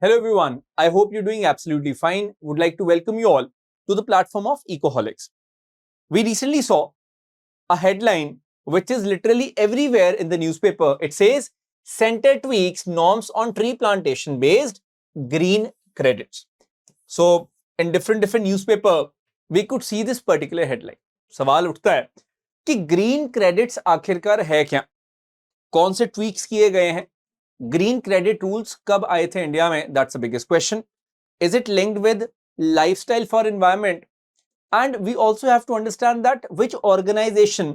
Hello everyone, I hope you're doing absolutely fine. Would like to welcome you all to the platform of Ecoholics. We recently saw a headline which is literally everywhere in the newspaper. It says, Center tweaks norms on tree plantation based green credits. So in different newspaper, we could see this particular headline. सवाल उठता है कि green credits आखिरकार है क्या, कौन से tweaks किए गए हैं, ग्रीन क्रेडिट रूल्स कब आए थे इंडिया में, that's the biggest question. Is it linked with lifestyle for environment? And we also have to understand that which organization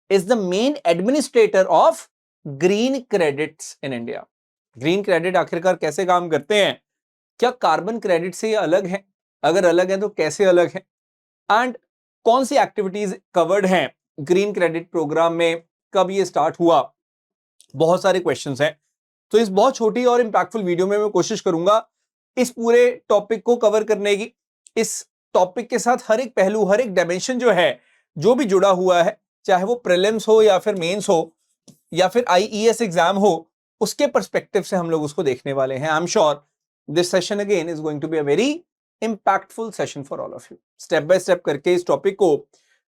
is the main administrator of green credits in India. Green credit आखिरकार कैसे काम करते हैं, क्या carbon credit से ये अलग है, अगर अलग है तो कैसे अलग है, एंड कौन सी एक्टिविटीज कवर्ड हैं ग्रीन क्रेडिट प्रोग्राम में, कब ये स्टार्ट हुआ, बहुत सारे क्वेश्चंस हैं. तो इस बहुत छोटी और इंपैक्टफुल वीडियो में मैं कोशिश करूंगा इस पूरे टॉपिक को कवर करने की. इस टॉपिक के साथ हर एक पहलू, हर एक डायमेंशन जो है, जो भी जुड़ा हुआ है, चाहे वो प्रीलिम्स हो या फिर मेंस हो या फिर आईईएस एग्जाम हो, उसके पर्सपेक्टिव से हम लोग उसको देखने वाले हैं. I am sure this session again is going to be a very impactful session for all of you. Step by step करके इस टॉपिक को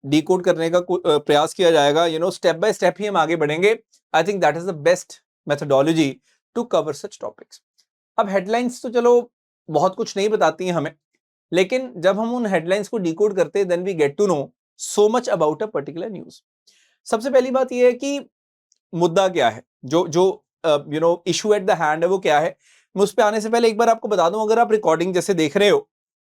डिकोड करने का प्रयास किया जाएगा. स्टेप बाय स्टेप ही हम आगे बढ़ेंगे. I think that is the best methodology to cover such topics. अब हेडलाइंस तो चलो बहुत कुछ नहीं बताती हैं हमें, लेकिन जब हम उन हेडलाइंस को डिकोड करते हैं then we get to know so much about a particular news. सबसे पहली बात यह है कि मुद्दा क्या है, जो इशू एट द हैंड है वो क्या है. मैं उस पर आने से पहले एक बार आपको बता दूं, अगर आप रिकॉर्डिंग जैसे देख रहे हो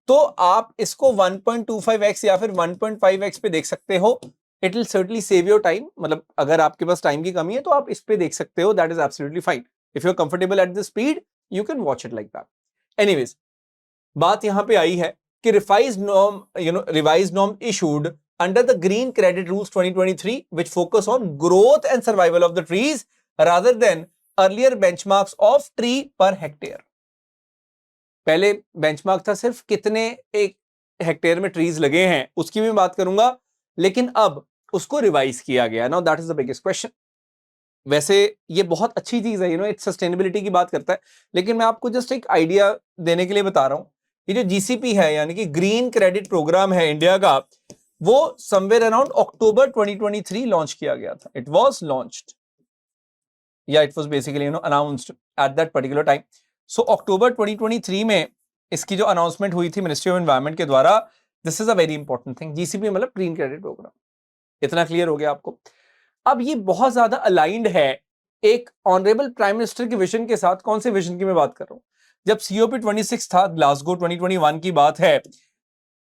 तो आप इसको 1.25x या फिर 1.5x पे देख सकते हो. It will certainly save your time. मतलब अगर आपके पास टाइम की कमी है तो आप इस पे देख सकते हो, that is absolutely fine. If you are comfortable at the speed you can watch it like that. Anyways, बात यहां पे आई है कि revised norm issued under the Green Credit Rules 2023 which focus on growth and survival of the trees rather than earlier benchmarks of tree per hectare. पहले benchmark था सिर्फ कितने एक हेक्टेयर में ट्रीज लगे हैं, उसकी भी बात करूंगा, लेकिन अब उसको रिवाइज किया गया. Now that is the biggest question. वैसे ये बहुत अच्छी चीज है, इट्स सस्टेनेबिलिटी की बात करता है, लेकिन मैं आपको जस्ट एक आइडिया देने के लिए बता रहा हूं. ये जो जीसीपी है यानी कि ग्रीन क्रेडिट प्रोग्राम है इंडिया का, वो समवेयर अराउंड अक्टूबर 2023 लॉन्च किया गया था. इट वाज लॉन्च्ड या it was basically announced at that particular time. So October 2023 में इसकी जो अनाउंसमेंट हुई थी मिनिस्ट्री ऑफ एनवायरमेंट के द्वारा. This is a very important thing. GCP मतलब ग्रीन क्रेडिट प्रोग्राम. इतना क्लियर हो गया आपको. अब ये बहुत ज्यादा अलाइंड है एक ऑनरेबल प्राइम मिनिस्टर के विजन के साथ. कौन से विजन की मैं बात कर रहा हूं, जब COP 26 था, ग्लासगो 2021 की बात है,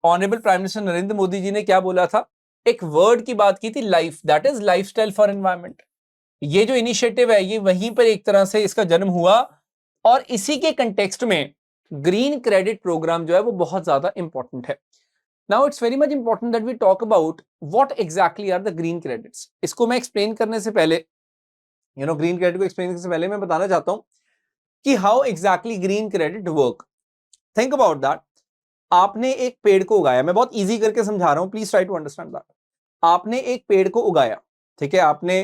honourable prime minister Narendra Modi ji ने क्या बोला था, एक वर्ड की बात की थी, life, that is lifestyle for environment. ये जो इनिशिएटिव है ये वहीं पर एक तरह से इसका जन्म हुआ, और इसी के कंटेक्स्ट में ग्रीन क्रेडिट प्रोग्राम जो है वो बहुत ज्यादा इंपॉर्टेंट है. Now it's very much important that we talk about what exactly are the green credits. इसको मैं एक्सप्लेन करने से पहले, ग्रीन क्रेडिट को एक्सप्लेन करने से पहले मैं बताना चाहता हूं कि how exactly green credit work. Think about that. आपने एक पेड़ को उगाया, मैं बहुत इजी करके समझा रहा हूं, please try to understand that. आपने एक पेड़ को उगाया, ठीक है, आपने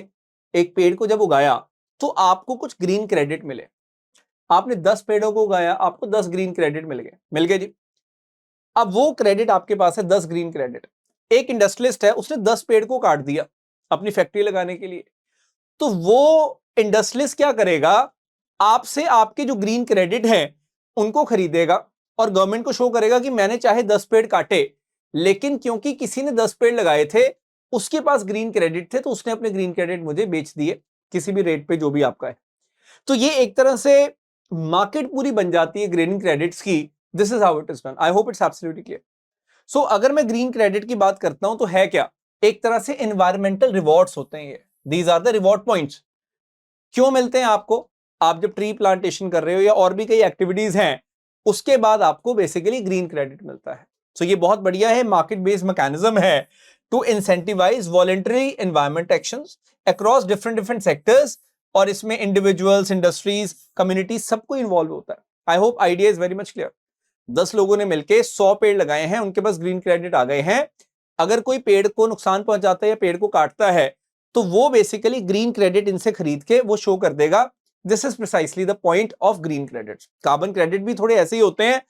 एक पेड़ को जब उगाया तो आपको कुछ ग्रीन क्रेडिट मिले. आपने 10 पेड़ों को उगाया, आपको 10 ग्रीन क्रेडिट मिल गए जी. अब वो क्रेडिट आपके पास है 10 ग्रीन क्रेडिट. एक इंडस्ट्रियलिस्ट है, उसने 10 पेड़ को काट दिया अपनी फैक्ट्री लगाने के लिए. तो वो इंडस्ट्रियलिस्ट क्या करेगा, आपसे आपके जो ग्रीन क्रेडिट हैं उनको खरीदेगा और गवर्नमेंट को शो करेगा कि मैंने चाहे 10 पेड़ काटे, लेकिन क्योंकि किसी ने 10 पेड़ लगाए थे, उसके पास ग्रीन क्रेडिट थे, तो उसने अपने ग्रीन क्रेडिट मुझे बेच दिए किसी भी रेट पे जो भी आपका है. तो ये एक तरह से मार्केट पूरी बन जाती है ग्रीन क्रेडिट्स की. This is how it is done. I hope it's absolutely clear. So अगर मैं ग्रीन क्रेडिट की बात करता हूं तो है क्या, एक तरह से एनवायरमेंटल रिवॉर्ड्स होते हैं ये. These are the reward points. क्यों मिलते हैं आपको, आप जब ट्री प्लांटेशन कर रहे हो या और भी कई एक्टिविटीज हैं, उसके बाद आपको बेसिकली ग्रीन क्रेडिट मिलता है. सो ये बहुत बढ़िया है, मार्केट बेस्ड मैकेनिज्म है to incentivise voluntary environment actions across different sectors, और इसमें इंडिविजुअल्स, इंडस्ट्रीज, कम्युनिटीज सबको इन्वॉल्व होता है. I hope idea is very much clear. 10 लोगों ने मिलकर 100 पेड़ लगाए हैं, उनके पास ग्रीन क्रेडिट आ गए हैं. अगर कोई पेड़ को नुकसान पहुंचाता है या पेड़ को काटता है, तो वो बेसिकली ग्रीन क्रेडिट इनसे खरीद के वो शो कर देगा this is precisely the point of green credit. Carbon credit भी थोड़े ऐसे ही होते हैं,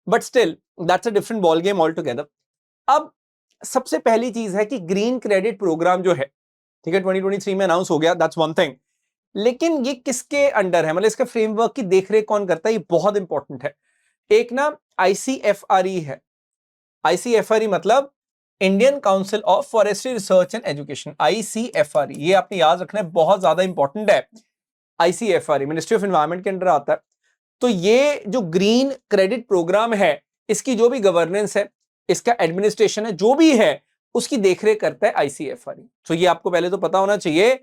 but still that's a different ball game all together. अब सबसे पहली चीज है कि ग्रीन क्रेडिट प्रोग्राम जो है, ठीक है, 2023 में अनाउंस हो गया, दैट्स वन थिंग. लेकिन ये किसके अंडर है, मतलब इसका फ्रेमवर्क की देखरेख कौन करता है, ये बहुत इंपॉर्टेंट है. एक ना ICFRE है. ICFRE मतलब Indian council of forestry research and education. ICFRE ये आपने याद रखना है, बहुत ज्यादा इंपॉर्टेंट है. ICFRE मिनिस्ट्री ऑफ एनवायरमेंट के अंडर आता है. तो ये जो ग्रीन क्रेडिट प्रोग्राम है, इसकी जो भी गवर्नेंस है, इसका एडमिनिस्ट्रेशन है, जो भी है, उसकी देखरेख करता है ICFRE. तो ये आपको पहले तो पता होना चाहिए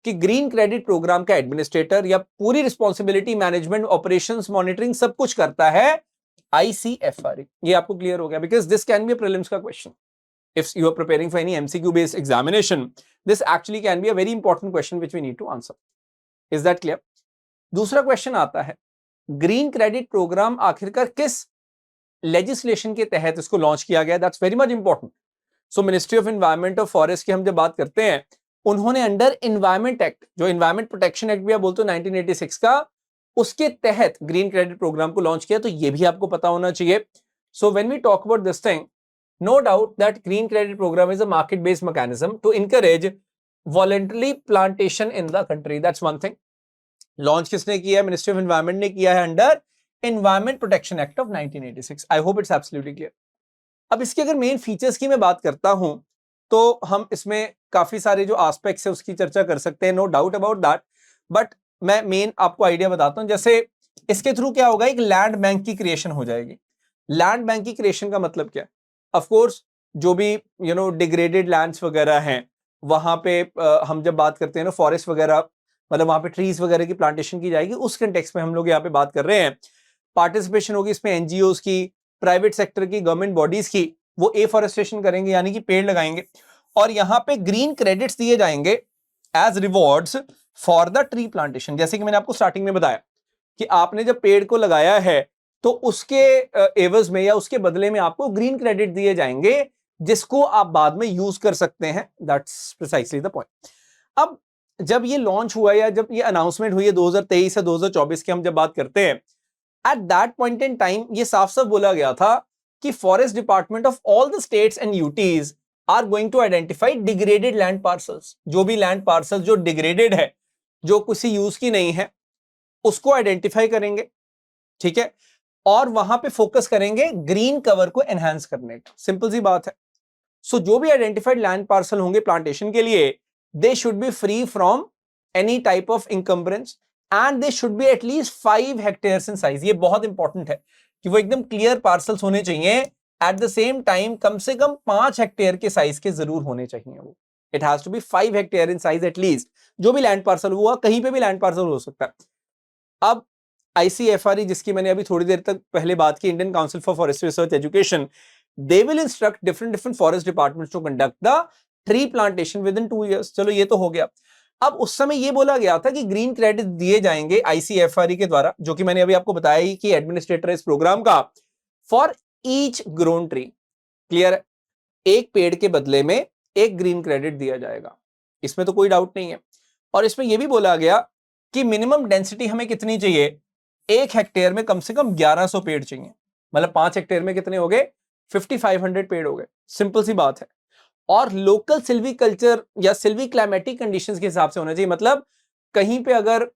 कि ग्रीन क्रेडिट प्रोग्राम का एडमिनिस्ट्रेटर या पूरी रिस्पॉन्सिबिलिटी, मैनेजमेंट, ऑपरेशंस, मॉनिटरिंग सब कुछ करता है ICFRE. ये आपको क्लियर हो गया, because this can be a prelims का question. If you are preparing for any MCQ based examination, this actually can be a very important question which we need to answer. Is that clear? दूसरा question आता है, green credit programme आखिरकार किस legislation के तहत इसको launch किया गया? That's very much important. So ministry of environment और फॉरेस्ट की हम जब बात करते हैं, उन्होंने अंडर एनवायरमेंट एक्ट, जो एनवायरमेट प्रोटेक्शन एक्ट भी आप बोलते हो 1986 का, उसके तहत ग्रीन क्रेडिट प्रोग्राम को लॉन्च किया. तो ये भी आपको पता होना चाहिए. So when we talk about this thing, no doubt that green credit program is a market based mechanism to encourage voluntary plantation in the country. That's one thing. Launch किसने किया है? मिनिस्ट्री ऑफ एनवायरमेंट ने किया है under environment protection act of 1986. I hope it's absolutely clear. अब इसके अगर main features की मैं बात करता हूं, तो हम इसमें काफी सारे जो एस्पेक्ट्स है उसकी चर्चा कर सकते हैं, no doubt about that. But मैं मेन आपको आइडिया बताता हूं. जैसे इसके थ्रू क्या होगा, एक लैंड बैंक की क्रिएशन हो जाएगी. लैंड बैंक की क्रिएशन का मतलब क्या है? ऑफ कोर्स जो भी डिग्रेडेड लैंड्स वगैरह हैं, वहां पे हम जब बात करते हैं ना फॉरेस्ट वगैरह, मतलब वहां पे ट्रीज वगैरह की प्लांटेशन की जाएगी, उस कंटेक्स्ट में हम लोग यहाँ पे बात कर रहे हैं. पार्टिसिपेशन होगी इसमें एनजीओज की, प्राइवेट सेक्टर की, गवर्नमेंट बॉडीज की. वो एफॉरेस्टेशन करेंगे, यानी कि पेड़ लगाएंगे, और यहाँ पे ग्रीन क्रेडिट्स दिए जाएंगे as rewards for the tree plantation. जैसे कि मैंने आपको स्टार्टिंग में बताया कि आपने जब पेड़ को लगाया है, तो उसके एवज में या उसके बदले में आपको ग्रीन क्रेडिट दिए जाएंगे, जिसको आप बाद में यूज कर सकते हैं. That's precisely the point. अब जब ये लॉन्च हुआ या जब ये अनाउंसमेंट हुई है 2023 से 2024 की हम जब बात करते हैं, at that point in time ये साफ साफ बोला गया था कि forest department of all the states and UTs are going to identify degraded land parcels. जो भी लैंड पार्सल जो डिग्रेडेड है, जो किसी यूज की नहीं है, उसको आइडेंटिफाई करेंगे, ठीक है, और वहां पे फोकस करेंगे ग्रीन कवर को एनहांस करने का. सिंपल सी बात है. सो जो भी आइडेंटिफाइड लैंड पार्सल होंगे प्लांटेशन के लिए, they should be free from any type of encumbrance and they should be at least 5 hectares in size. ये बहुत इंपॉर्टेंट है कि वो एकदम क्लियर पार्सल्स होने चाहिए. एट द सेम टाइम कम से कम 5 हेक्टेयर के साइज के जरूर होने चाहिए. वो it has to be 5 hectare in size at least. जो भी लैंड पार्सल हुआ, कहीं पे भी लैंड पार्सल हो सकता है. अब ICFRE, जिसकी मैंने अभी थोड़ी देर तक पहले बात की, Indian council for forestry research education, they will instruct different forest departments to conduct the tree plantation within 2 years. चलो ये तो हो गया. अब उस समय ये बोला गया था कि ग्रीन क्रेडिट दिए जाएंगे ICFRE के द्वारा, जो कि मैंने अभी आपको बताया ही कि एडमिनिस्ट्रेटर है इस प्रोग्राम का, for each grown tree. Clear है? एक पेड़ के बदले में एक ग्रीन क्रेडिट दिया जाएगा, इसमें तो कोई डाउट नहीं है. और इसमें यह भी बोला गया कि मिनिमम डेंसिटी हमें कितनी चाहिए, 1 हेक्टेयर में कम से कम 1100 पेड़ चाहिए. मतलब 5 हेक्टेयर में कितने हो गए, 5500 पेड़ हो गए. सिंपल सी बात है. और लोकल सिल्वी कल्चर या सिल्वी क्लाइमेटिक कंडीशंस के हिसाब से होना चाहिए. मतलब कहीं पे अगर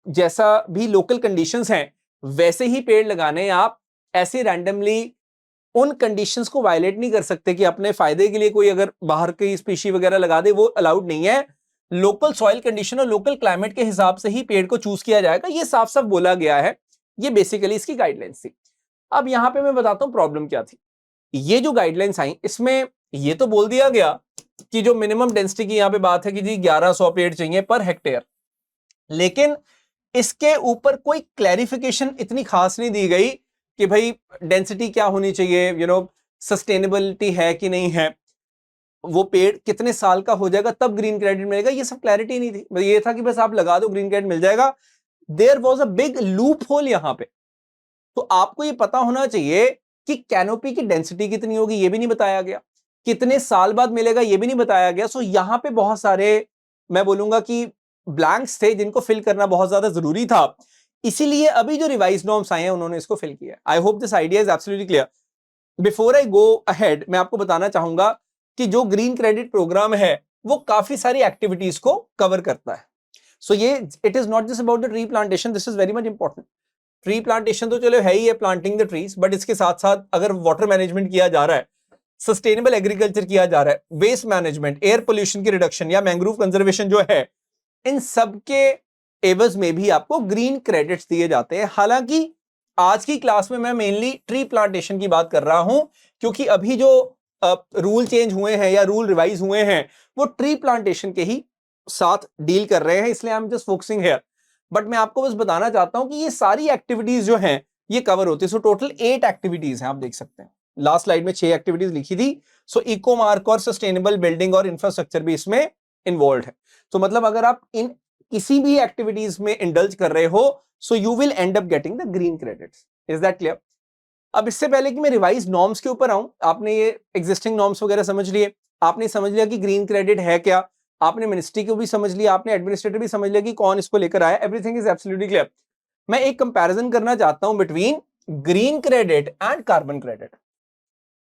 जैसा भी लोकल कंडीशंस हैं, वैसे ही पेड़ लगाने. आप ऐसे रैंडमली उन कंडीशंस को वायलेट नहीं कर सकते कि अपने फायदे के लिए कोई अगर बाहर की स्पीशी वगैरह लगा दे, वो अलाउड नहीं है. लोकल सॉइल कंडीशन और लोकल क्लाइमेट के हिसाब से ही पेड़ को चूज किया जाएगा. ये साफ साफ बोला गया है. ये बेसिकली इसकी गाइडलाइंस थी. अब यहां पे मैं बताता हूं प्रॉब्लम क्या थी. ये जो गाइडलाइंस आई, इसमें ये तो बोल दिया गया कि जो मिनिमम डेंसिटी की यहां पे बात है कि जी 1100 पेड़ चाहिए पर हेक्टेयर, लेकिन इसके ऊपर कोई क्लैरिफिकेशन इतनी खास नहीं दी गई कि भाई डेंसिटी क्या होनी चाहिए, सस्टेनेबिलिटी है कि नहीं है, वो पेड़ कितने साल का हो जाएगा तब ग्रीन क्रेडिट मिलेगा. ये सब क्लैरिटी नहीं थी. ये था कि बस आप लगा दो ग्रीन क्रेडिट मिल जाएगा. There was a big loophole यहां पे. तो आपको ये पता होना चाहिए कि कैनोपी की डेंसिटी कितनी होगी, ये भी नहीं बताया गया. कितने साल बाद मिलेगा, ये भी नहीं बताया गया. सो यहां पे बहुत सारे, मैं बोलूंगा कि ब्लैंक्स थे जिनको फिल करना बहुत ज्यादा जरूरी था, इसीलिए अभी जो रिवाइज नॉर्म्स आए हैं उन्होंने इसको फिल किया। आई hope this idea is absolutely clear. Before I go ahead, मैं आपको बताना चाहूंगा कि जो ग्रीन क्रेडिट प्रोग्राम है वो काफी सारी एक्टिविटीज को कवर करता है। सो ये it is not just about the tree plantation, this is very much important. Tree plantation तो चलो है ही है, प्लांटिंग द ट्रीज, बट इसके साथ साथ अगर वाटर मैनेजमेंट किया जा रहा है, सस्टेनेबल एग्रीकल्चर किया जा रहा है, वेस्ट मैनेजमेंट, एयर पोल्यूशन की रिडक्शन या मैंग्रोव कंजर्वेशन जो है, इन सब के एवज में भी आपको ग्रीन क्रेडिट्स दिए जाते हैं। हालांकि आज की क्लास में मैं मेनली ट्री प्लांटेशन की बात कर रहा हूं, क्योंकि अभी जो रूल चेंज हुए हैं या रूल रिवाइज हुए हैं वो ट्री प्लांटेशन के ही साथ डील कर रहे हैं, इसलिए I am just focusing here. But मैं आपको बस बताना चाहता हूं कि ये सारी एक्टिविटीज जो हैं ये कवर होती है। सो टोटल 8 एक्टिविटीज हैं, आप देख सकते हैं लास्ट स्लाइड में 6 एक्टिविटीज लिखी थी। सो इको मार्क और सस्टेनेबल बिल्डिंग और इंफ्रास्ट्रक्चर भी इसमें इन्वॉल्व है। तो मतलब अगर आप इन किसी भी एक्टिविटीज में इंडल्ज कर रहे हो, so you will and up getting the green credits. Is that clear? अब इससे पहले कि मैं रिवाइज नॉर्म्स के ऊपर आऊं, आपने ये एग्जिस्टिंग नॉर्म्स वगैरह समझ लिए, आपने समझ लिया कि ग्रीन क्रेडिट है क्या, आपने मिनिस्ट्री को भी समझ लिया, आपने एडमिनिस्ट्रेटर भी समझ लिया कि कौन इसको लेकर आया, एवरीथिंग इज एब्सोल्युटली क्लियर। मैं एक कंपैरिजन करना चाहता हूं between green credit and carbon credit.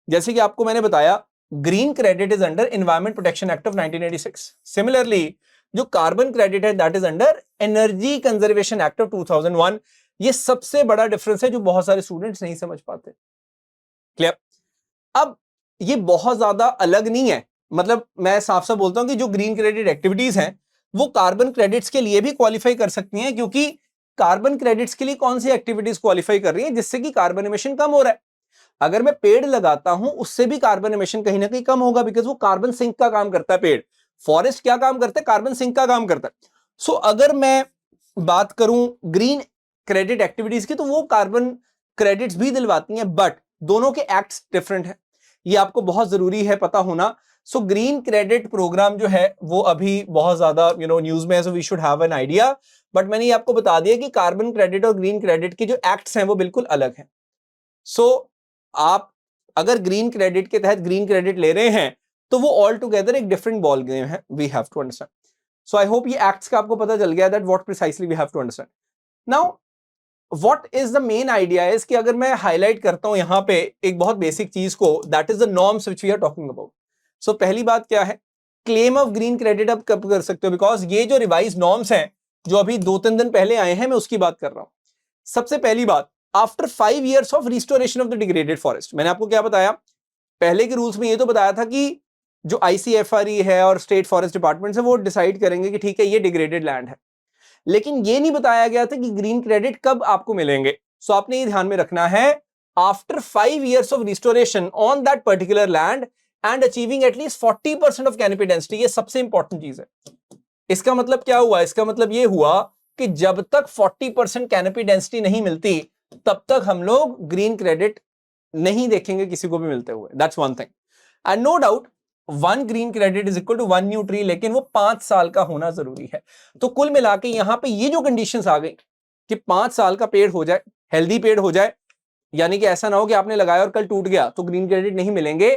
जैसे कि आपको मैंने बताया, green credit is under environment protection act of 1986। Similarly जो कार्बन क्रेडिट है that is under energy conservation act of 2001। ये सबसे बड़ा डिफरेंस है जो बहुत सारे स्टूडेंट्स नहीं समझ पाते। क्लियर? अब ये बहुत ज्यादा अलग नहीं है, मतलब मैं साफ साफ बोलता हूं कि जो ग्रीन क्रेडिट एक्टिविटीज हैं वो कार्बन क्रेडिट्स के लिए भी क्वालिफाई कर सकती हैं, क्योंकि कार्बन क्रेडिट्स के लिए कौन सी एक्टिविटीज क्वालिफाई कर रही है जिससे कि कार्बन एमिशन कम हो रहा है। अगर मैं पेड़ लगाता हूं उससे भी कार्बन एमिशन कहीं ना कहीं कम होगा, बिकॉज वो कार्बन सिंक का काम करता है। पेड़, फॉरेस्ट क्या काम करता है? कार्बन सिंक का काम करता है। सो अगर मैं बात करूं ग्रीन क्रेडिट एक्टिविटीज की, तो वो कार्बन क्रेडिट्स भी दिलवाती हैं, बट दोनों के एक्ट्स डिफरेंट है, ये आपको बहुत जरूरी है पता होना। सो ग्रीन क्रेडिट प्रोग्राम जो है वो अभी बहुत ज्यादा न्यूज में है, so we should have an idea. But मैंने ये आपको बता दिया कि कार्बन क्रेडिट और ग्रीन क्रेडिट के जो एक्ट्स हैं वो बिल्कुल अलग हैं। सो आप अगर ग्रीन क्रेडिट के तहत ग्रीन क्रेडिट ले रहे हैं तो वो ऑल टुगेदर एक डिफरेंट बॉल गेम है, we have to understand. So I hope ये एक्ट्स का आपको पता चल गया that what precisely we have to understand. Now what is the main idea is कि अगर मैं हाईलाइट करता हूं यहां पे एक बहुत बेसिक चीज को, that is the norms which we are talking about. So पहली बात क्या है, क्लेम ऑफ ग्रीन क्रेडिट आप कब कर सकते हो, बिकॉज ये जो रिवाइज नॉर्म्स हैं जो अभी 2-3 दिन पहले आए हैं मैं उसकी बात कर रहा हूं। सबसे पहली बात, after 5 years of restoration of the degraded forest, मैंने आपको क्या बताया, पहले के रूल्स में ये तो बताया था कि जो ICFRE है और स्टेट फॉरेस्ट डिपार्टमेंट है वो डिसाइड करेंगे कि ठीक है ये डिग्रेडेड लैंड है, लेकिन ये नहीं बताया गया था कि ग्रीन क्रेडिट कब आपको मिलेंगे। सो आपने ये ध्यान में रखना है, after 5 years of restoration on that particular land and achieving at least 40% of canopy density, ये सबसे इंपॉर्टेंट चीज है। इसका मतलब क्या हुआ? इसका मतलब ये हुआ कि जब तक 40% कैनोपी डेंसिटी नहीं मिलती तब तक हम लोग ग्रीन क्रेडिट नहीं देखेंगे किसी को भी मिलते हुए। That's one thing. And no doubt 1 green credit is equal to 1 new tree, लेकिन वो 5 साल का होना जरूरी है। तो कुल मिला के यहां पे ये जो कंडीशंस आ गई कि 5 साल का पेड़ हो जाए, हेल्दी पेड़ हो जाए, यानी कि ऐसा ना हो कि आपने लगाया और कल टूट गया तो ग्रीन क्रेडिट नहीं मिलेंगे।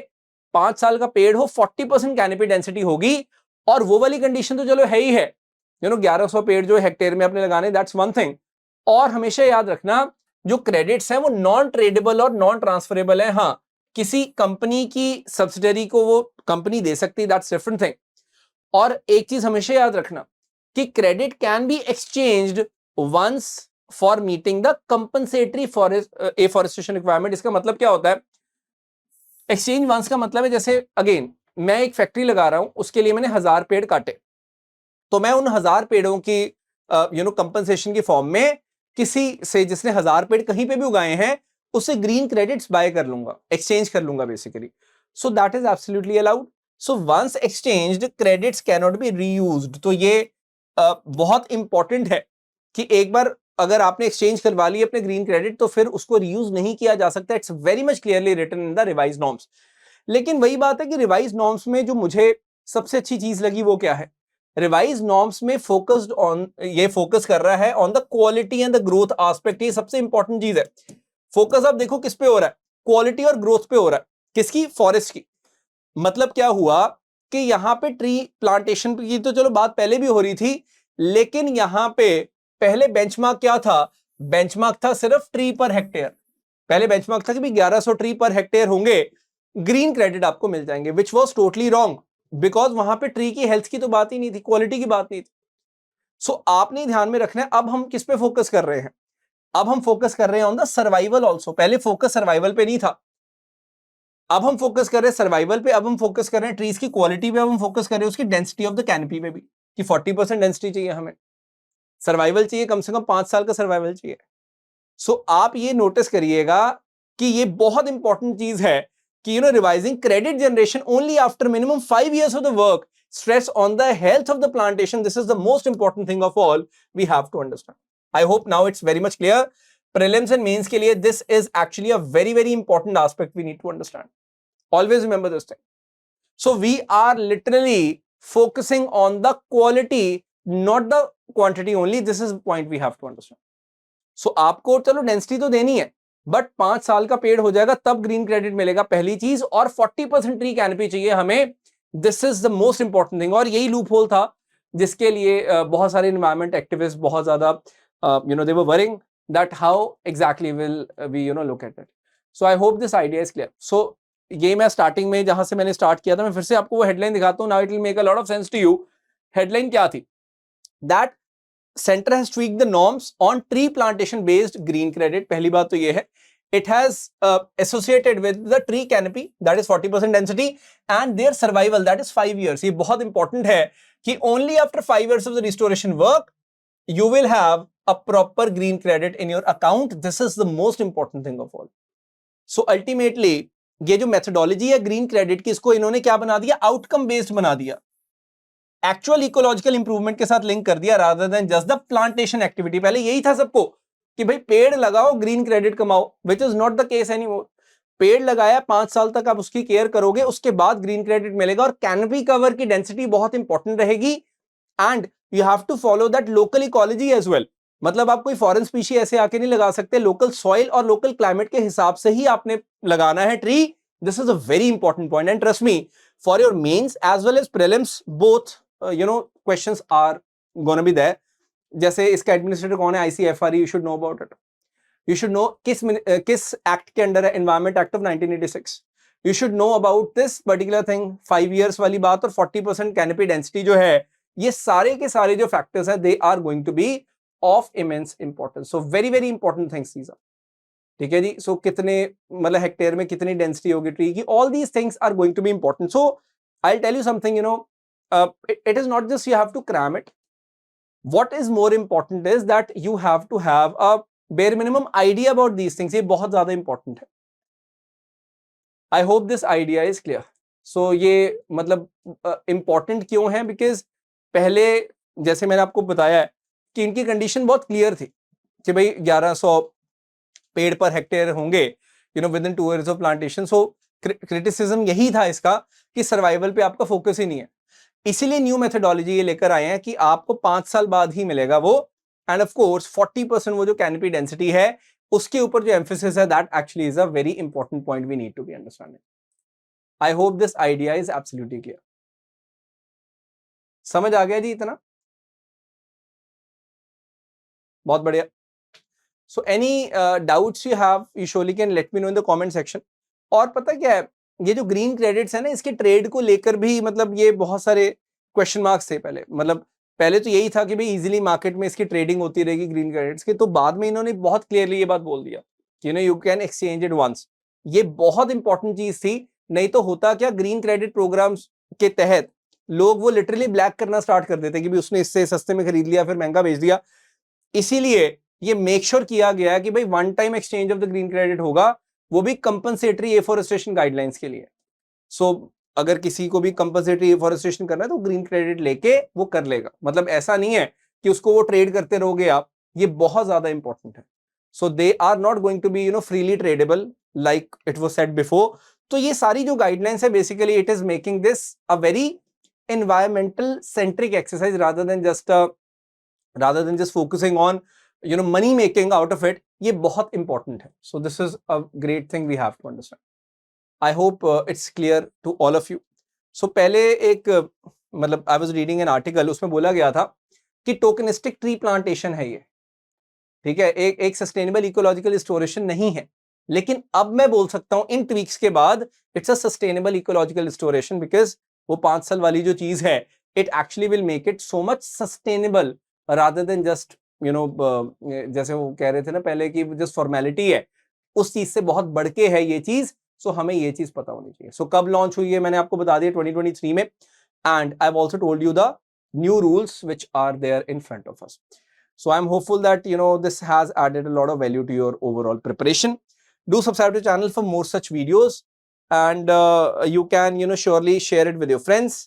5 साल का पेड़ हो, 40% कैनोपी डेंसिटी होगी, और वो वाली कंडीशन तो चलो है ही है, 1100 पेड़ जो हेक्टेयर में आपने लगाने, दैट्स वन थिंग। और हमेशा याद रखना जो क्रेडिट्स हैं वो नॉन ट्रेडेबल और नॉन ट्रांसफरेबल है। हाँ, किसी कंपनी की सब्सिडरी को वो कंपनी दे सकती है, दैट्स डिफरेंट थिंग। और एक चीज हमेशा याद रखना कि credit can be exchanged once for meeting the compensatory afforestation requirement. इसका मतलब क्या होता है? एक्सचेंज वंस का मतलब है, जैसे अगेन मैं एक फैक्ट्री लगा रहा हूं, उसके लिए मैंने 1000 पेड़ काटे, तो मैं उन 1000 पेड़ों की कंपनसेशन की फॉर्म में किसी से जिसने 1000 पेड़ कहीं पे भी उगाए हैं उससे ग्रीन क्रेडिट्स बाय कर लूंगा, एक्सचेंज कर लूंगा basically. So that is absolutely allowed. So once exchanged credits can not be reused. तो ये बहुत इंपॉर्टेंट है कि एक बार अगर आपने एक्सचेंज करवा ली अपने ग्रीन क्रेडिट तो फिर उसको रीयूज नहीं किया जा सकता। It's very much clearly written in the revise norms. लेकिन वही बात है कि रिवाइज नॉर्म्स में जो मुझे सबसे अच्छी चीज लगी वो क्या है, रिवाइज नॉर्म्स में फोकस्ड ऑन, ये फोकस कर रहा है on the quality and the growth aspect. ये सबसे इंपॉर्टेंट चीज है। फोकस आप देखो किस पे हो रहा है, क्वालिटी और ग्रोथ पे हो रहा है। किसकी? फॉरेस्ट की। मतलब क्या हुआ कि यहां पे ट्री प्लांटेशन की तो चलो बात पहले भी हो रही थी, लेकिन यहां पे पहले बेंचमार्क क्या था? बेंचमार्क था सिर्फ ट्री पर हेक्टेयर। पहले बेंचमार्क था कि भी 1100 ट्री पर हेक्टेयर होंगे, ग्रीन क्रेडिट आपको मिल जाएंगे, which was totally wrong, because वहां पे ट्री की हेल्थ की तो बात ही नहीं थी, क्वालिटी की बात नहीं थी। सो आपने ध्यान में रखना है। अब हम किस पे फोकस कर रहे हैं? अब हम फोकस कर रहे हैं ऑन द सर्वाइवल ऑल्सो। पहले फोकस सर्वाइवल पे नहीं था, अब हम फोकस कर रहे हैं सर्वाइवल पे। अब हम फोकस कर रहे हैं ट्रीज की क्वालिटी पे, अब हम फोकस कर रहे हैं उसकी डेंसिटी ऑफ द कैनपी पे भी, कि 40% डेंसिटी चाहिए हमें। सर्वाइवल चाहिए, कम से कम 5 साल का सर्वाइवल चाहिए। सो आप ये नोटिस करिएगा कि ये बहुत इंपॉर्टेंट चीज है कि revising credit generation only after minimum 5 years of the work, stress on the health of the plantation. This is the most important thing of all we have to understand. I hope now it's very much clear. Prelims and mains के लिए this is actually a very very important aspect we need to understand. Always remember this thing. So we are literally focusing on the quality, not the quantity only. This is the point we have to understand. So आपको चलो density तो देनी है, but 5 साल का पेड़ हो जाएगा तब ग्रीन क्रेडिट मिलेगा, पहली चीज। और 40% ट्री कैनपी चाहिए हमें। This is the most important thing. और यही लूप होल था जिसके लिए बहुत सारे एनवायरमेंट एक्टिविस्ट बहुत ज्यादा they were worrying that how exactly will we look at it. So I hope this idea is clear. So ये मैं स्टार्टिंग में जहां से मैंने स्टार्ट किया था, मैं फिर से आपको वो हेडलाइन दिखाता हूँ। Now it will make a lot of sense to you. Headline क्या थी? That Center has tweaked the norms on tree plantation based green credit. पहली बात तो ये है, it has associated with the tree canopy that is 40% density and their survival that is 5 years. ये बहुत important है कि only after 5 years of the restoration work you will have a proper green credit in your account. This is the most important thing of all. So ultimately ये जो methodology है green credit की, इसको इन्होंने क्या बना दिया? Outcome based बना दिया, एक्चुअल इकोलॉजिकल इंप्रूवमेंट के साथ लिंक कर दिया, rather than just the plantation activity. पहले यही था सबको कि भाई पेड़ लगाओ ग्रीन क्रेडिट कमाओ, which is not the case anymore. पेड़ लगाया 5 साल तक आप उसकी केयर करोगे, उसके बाद ग्रीन क्रेडिट मिलेगा। और कैनपी कवर की डेंसिटी बहुत इंपॉर्टेंट रहेगी and you have to follow that local ecology as well. मतलब आप कोई फॉरेन स्पीशी ऐसे आके नहीं लगा सकते, लोकल सॉइल और लोकल क्लाइमेट के हिसाब से ही आपने लगाना है tree. This is a very important point and trust me, for your mains as well as prelims both questions are gonna be there. जैसे इसका एडमिनिस्ट्रेटर कौन है? ICFRE, you should know about it. You should know किस act के under है, environment act of 1986. You should know about this particular thing, 5 years वाली बात और 40% कैनपी डेंसिटी जो है, ये सारे के सारे जो फैक्टर्स हैं, they are going to be of immense importance. So very very important things these are. ठीक है जी। सो कितने मतलब हेक्टेयर में कितनी डेंसिटी होगी ट्री की, all these things are going to be important. So I'll tell you something, it is not just you have to cram it. What is more important is that you have to have a bare minimum idea about these things. ये बहुत ज्यादा important है। I hope this idea is clear. So ये मतलब important क्यों है? Because पहले जैसे मैंने आपको बताया है कि इनकी कंडीशन बहुत क्लियर थी कि भाई 1100 पेड़ पर हेक्टेयर होंगे with in 2 years of plantation. So criticism यही था इसका कि सर्वाइवल पे आपका फोकस ही नहीं है। इसीलिए न्यू मेथोडोलॉजी ये लेकर आए हैं कि आपको 5 साल बाद ही मिलेगा वो। एंड ऑफ कोर्स 40% वो जो कैनपी डेंसिटी है उसके ऊपर जो एम्फेसिस है, that actually is a very important point we need to be understanding. I hope this idea is absolutely clear. समझ आ गया जी इतना? बहुत बढ़िया। So any doubts you have, you surely can let me know in the comment section. और पता क्या है, ये जो ग्रीन क्रेडिट्स है ना, इसके ट्रेड को लेकर भी मतलब ये बहुत सारे क्वेश्चन मार्क्स थे पहले। मतलब पहले तो यही था कि भाई इजीली मार्केट में इसकी ट्रेडिंग होती रहेगी ग्रीन क्रेडिट्स की, तो बाद में इन्होंने बहुत क्लियरली ये बात बोल दिया कि you can exchange it once. ये बहुत इंपॉर्टेंट चीज थी। नहीं तो होता क्या, ग्रीन क्रेडिट प्रोग्राम्स के तहत लोग वो लिटरली ब्लैक करना स्टार्ट कर देते कि भी उसने इससे सस्ते में खरीद लिया फिर महंगा बेच दिया। इसीलिए ये मेक श्योर किया गया कि भाई one time exchange of the green credit होगा, वो भी कंपनसेटरी एफोरेस्टेशन गाइडलाइंस के लिए। सो अगर किसी को भी कंपनसेटरी एफोरेस्टेशन करना है तो ग्रीन क्रेडिट लेके वो कर लेगा। मतलब ऐसा नहीं है कि उसको वो ट्रेड करते रहोगे आप, ये बहुत ज्यादा इंपॉर्टेंट है। So they are not going to be freely tradable like it was said before. तो ये सारी जो गाइडलाइंस है, basically it is making this a very environmental centric exercise rather than just focusing on money making out of it. ये बहुत important है। So this is a great thing we have to understand. I hope it's clear to all of you. So पहले एक मतलब I was reading an article, उसमें बोला गया था कि टोकनिस्टिक ट्री प्लांटेशन है ये, ठीक है, एक सस्टेनेबल इकोलॉजिकल स्टोरेशन नहीं है, लेकिन अब मैं बोल सकता हूं इन ट्वीक्स के बाद it's a sustainable ecological स्टोरेशन, because वो 5 साल वाली जो चीज है it actually will make it so much sustainable rather than just जैसे वो कह रहे थे ना पहले कि जस्ट फॉर्मेलिटी है, उस चीज से बहुत बढ़ के है ये चीज। सो हमें ये चीज पता होनी चाहिए। सो कब लॉन्च हुई है मैंने आपको बता दिया 2023 में, and I have also told you the new rules which are there in front of us. So I'm hopeful that this has added a lot of value to your overall preparation. Do subscribe to the channel for more such videos, and you can surely share it with your friends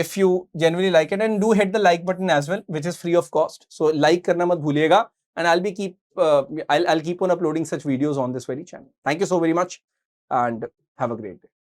if you genuinely like it, and do hit the like button as well, which is free of cost. So like karna mat bhuliega, and I'll keep on uploading such videos on this very channel. Thank you so very much, and have a great day.